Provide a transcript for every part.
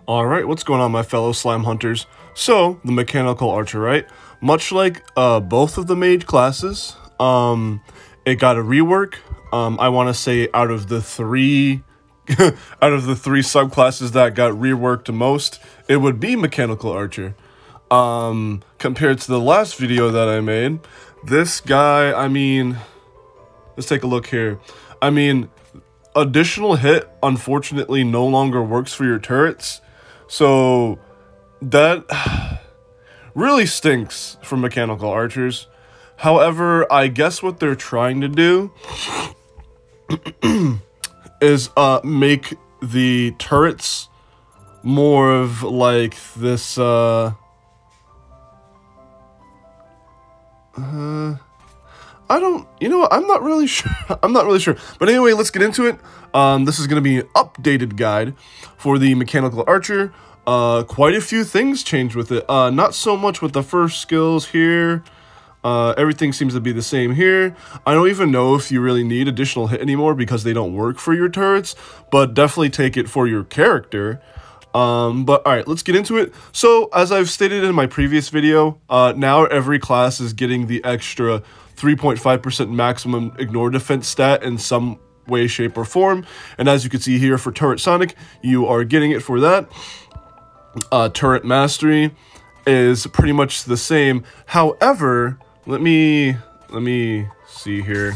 Alright, what's going on, my fellow slime hunters? So, the mechanical archer, right? Much like both of the mage classes, it got a rework. I want to say out of the three subclasses that got reworked the most, it would be mechanical archer. Compared to the last video that I made, this guy, I mean, let's take a look here. I mean, additional hit, unfortunately, no longer works for your turrets. So, that really stinks for mechanical archers. However, I guess what they're trying to do is make the turrets more of like this, I don't, you know what, I'm not really sure. I'm not really sure. But anyway, let's get into it. This is going to be an updated guide for the mechanical archer. Quite a few things changed with it. Not so much with the first skills here. Everything seems to be the same here. I don't even know if you really need additional hit anymore because they don't work for your turrets, but definitely take it for your character. But alright, let's get into it. So, as I've stated in my previous video, now every class is getting the extra 3.5% maximum ignore defense stat in some way, shape, or form. And as you can see here for Turret Sonic, you are getting it for that. Turret Mastery is pretty much the same. However, let me see here.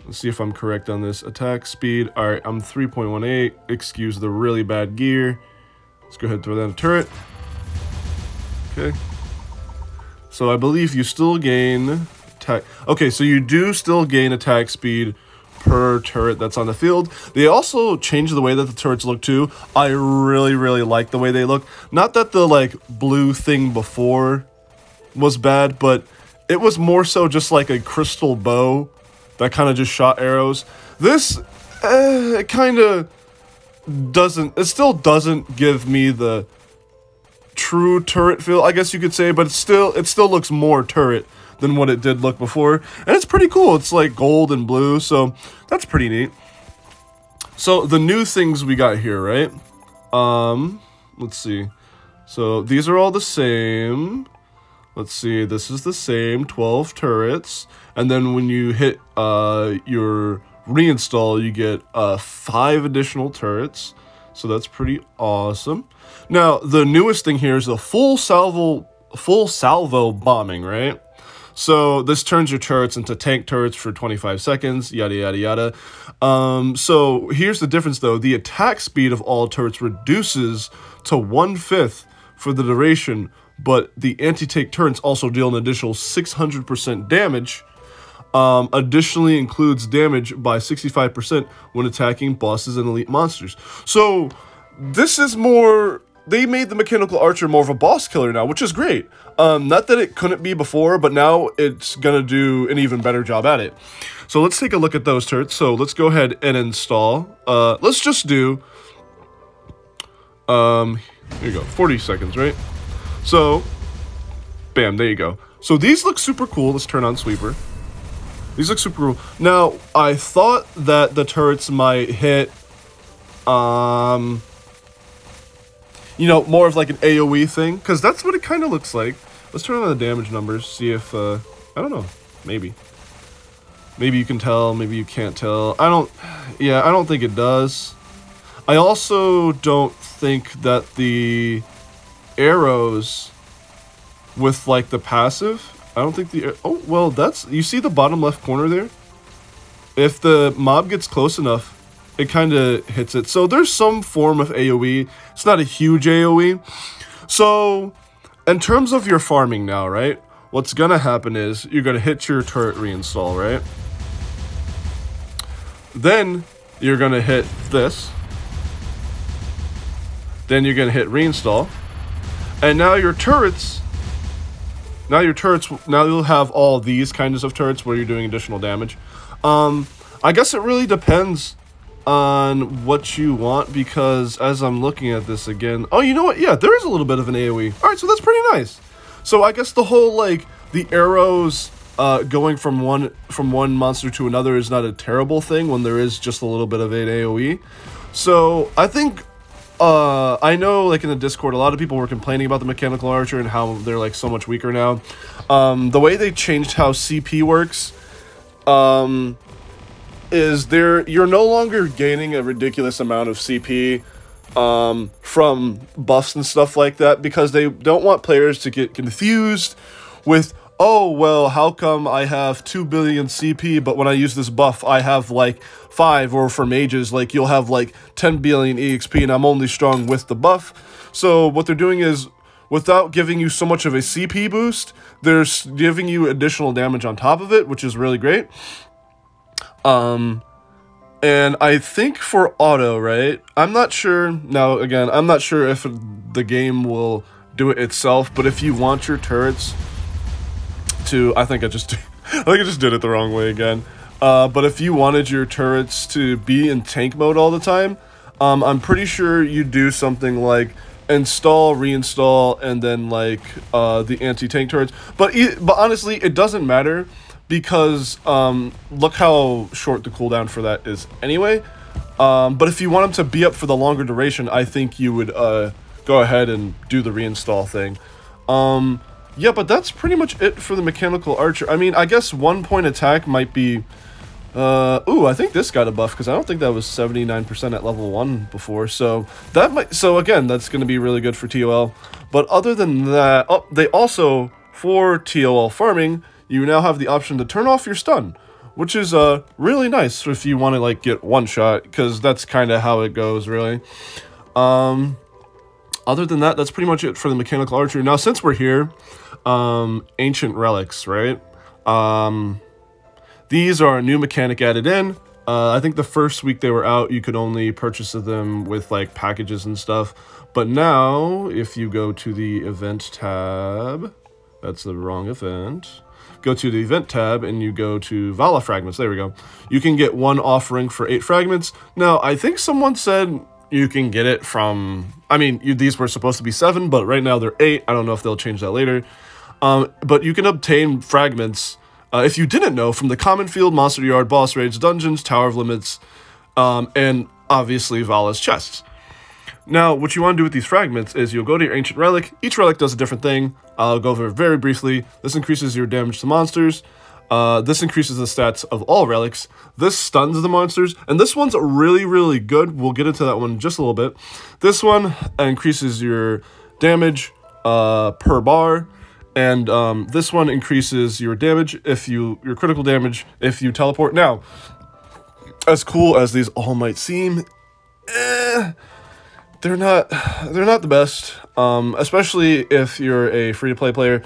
Let's see if I'm correct on this. Attack speed. Alright, I'm 3.18. Excuse the really bad gear. Let's go ahead and throw that in a turret. Okay. So I believe you still gain attack. Okay, so you do still gain attack speed per turret that's on the field. They also changed the way that the turrets look too. I really like the way they look. Not that the like blue thing before was bad, but it was more so just like a crystal bow that kind of just shot arrows. This it kind of doesn't, it still doesn't give me the true turret feel, I guess you could say, but it still looks more turret than what it did look before, and it's pretty cool. It's like gold and blue, so that's pretty neat. So the new things we got here, right? Let's see. So these are all the same. Let's see, this is the same 12 turrets, and then when you hit your reinstall, you get 5 additional turrets. So that's pretty awesome. Now the newest thing here is the full salvo bombing, right? So this turns your turrets into tank turrets for 25 seconds, yada yada yada. So here's the difference though. The attack speed of all turrets reduces to 1/5 for the duration, but the anti-tank turrets also deal an additional 600% damage. Additionally includes damage by 65% when attacking bosses and elite monsters. So this is more, they made the mechanical archer more of a boss killer now, which is great. Not that it couldn't be before, but now it's gonna do an even better job at it. So let's take a look at those turrets. So let's go ahead and install. Let's just do, here you go, 40 seconds, right? So, bam, there you go. So these look super cool. Let's turn on Sweeper. These look super cool. Now, I thought that the turrets might hit, you know, more of like an AoE thing, because that's what it kind of looks like. Let's turn on the damage numbers, see if, I don't know, maybe. Maybe you can tell, maybe you can't tell. I don't think it does. I also don't think that the arrows with like the passive, I don't think the, oh, well, that's, you see the bottom left corner there? If the mob gets close enough, it kind of hits it. So there's some form of AoE. It's not a huge AoE. So in terms of your farming now, right? What's going to happen is you're going to hit your turret reinstall, right? Then you're going to hit this. Then you're going to hit reinstall. And now your turrets, now you'll have all these kinds of turrets where you're doing additional damage. I guess it really depends on what you want, because as I'm looking at this again, oh, you know what? Yeah, there is a little bit of an AoE. All right, so that's pretty nice. So I guess the whole, like, the arrows going from one monster to another is not a terrible thing when there is just a little bit of an AoE. So I think I know, like, in the Discord, a lot of people were complaining about the mechanical archer and how they're, like, so much weaker now. The way they changed how CP works, is you're no longer gaining a ridiculous amount of CP, from buffs and stuff like that, because they don't want players to get confused with, oh, well, how come I have 2 billion CP, but when I use this buff, I have, like, 5, or for mages, like, you'll have, like, 10 billion EXP, and I'm only strong with the buff. So what they're doing is, without giving you so much of a CP boost, they're giving you additional damage on top of it, which is really great. And I think for auto, right, I'm not sure, now, again, I'm not sure if the game will do it itself, but if you want your turrets to, I think I just did it the wrong way again. But if you wanted your turrets to be in tank mode all the time, I'm pretty sure you do something like install, reinstall, and then like the anti-tank turrets. But honestly, it doesn't matter because look how short the cooldown for that is anyway. But if you want them to be up for the longer duration, I think you would go ahead and do the reinstall thing. Yeah, but that's pretty much it for the mechanical archer. I mean, I guess 1 point attack might be... ooh, I think this got a buff, because I don't think that was 79% at level 1 before, so that might... So again, that's going to be really good for TOL. But other than that... Oh, they also, for TOL farming, you now have the option to turn off your stun, which is really nice if you want to, like, get one shot, because that's kind of how it goes, really. Other than that, that's pretty much it for the mechanical archer. Now, since we're here, ancient relics, right? These are a new mechanic added in. I think the first week they were out, you could only purchase them with, like, packages and stuff. But now, if you go to the event tab, that's the wrong event. Go to the event tab and you go to Vala fragments. There we go. You can get one offering for 8 fragments. Now, I think someone said you can get it from... I mean, these were supposed to be 7, but right now they're 8. I don't know if they'll change that later. But you can obtain fragments, if you didn't know, from the common field, monster yard, boss raids, dungeons, tower of limits, and obviously Vala's chests. Now, what you want to do with these fragments is you'll go to your ancient relic. Each relic does a different thing. I'll go over it very briefly. This increases your damage to monsters. This increases the stats of all relics. This stuns the monsters. And this one's really, really good. We'll get into that one in just a little bit. This one increases your damage per bar. And this one increases your damage, your critical damage, if you teleport. Now, as cool as these all might seem, they're not the best, especially if you're a free-to-play player.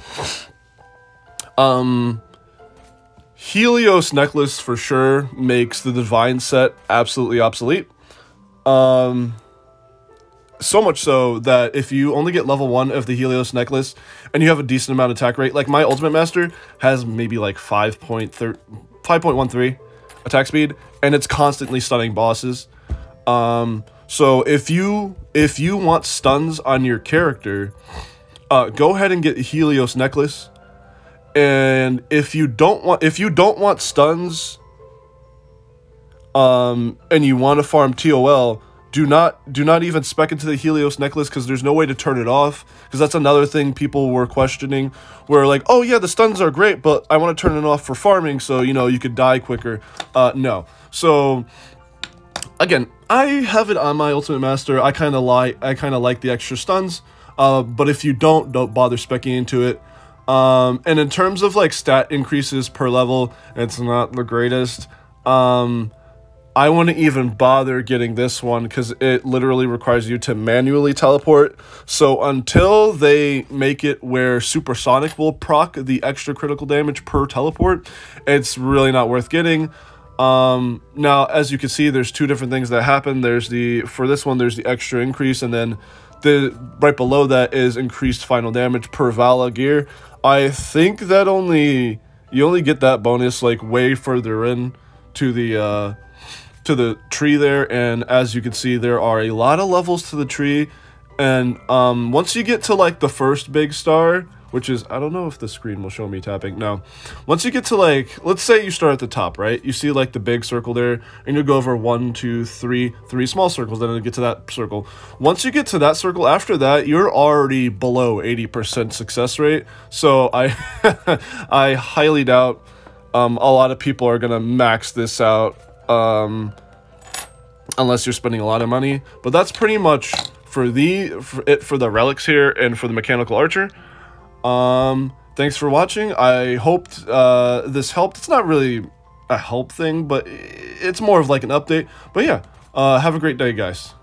Helios necklace for sure makes the divine set absolutely obsolete. So much so that if you only get level 1 of the Helios necklace and you have a decent amount of attack rate, like my ultimate master has maybe like 5.13 attack speed, and it's constantly stunning bosses. So if you want stuns on your character, go ahead and get Helios necklace. And if you don't want stuns, and you want to farm TOL, do not even spec into the Helios necklace, because there's no way to turn it off. Because that's another thing people were questioning, where like, oh yeah, the stuns are great, but I want to turn it off for farming, so you know you could die quicker. No. So again, I have it on my ultimate master. I kind of like the extra stuns. But if you don't bother speccing into it. And in terms of like stat increases per level, it's not the greatest. I wouldn't even bother getting this one because it literally requires you to manually teleport. So until they make it where Supersonic will proc the extra critical damage per teleport, it's really not worth getting. Now, as you can see, there's 2 different things that happen. For this one, there's the extra increase, and then right below that is increased final damage per Vala gear. I think that you only get that bonus like way further in to the tree there, and as you can see, there are a lot of levels to the tree, and once you get to like the first big star, which is, I don't know if the screen will show me tapping. No. Once you get to, like, let's say you start at the top, right? You see, like, the big circle there, and you go over 1, 2, 3, 3 small circles, then you get to that circle. Once you get to that circle, after that, you're already below 80% success rate. So I, I highly doubt a lot of people are going to max this out, unless you're spending a lot of money. But that's pretty much for the relics here and for the mechanical archer. Thanks for watching. I hoped this helped. It's not really a help thing, but it's more of like an update. But yeah, have a great day, guys.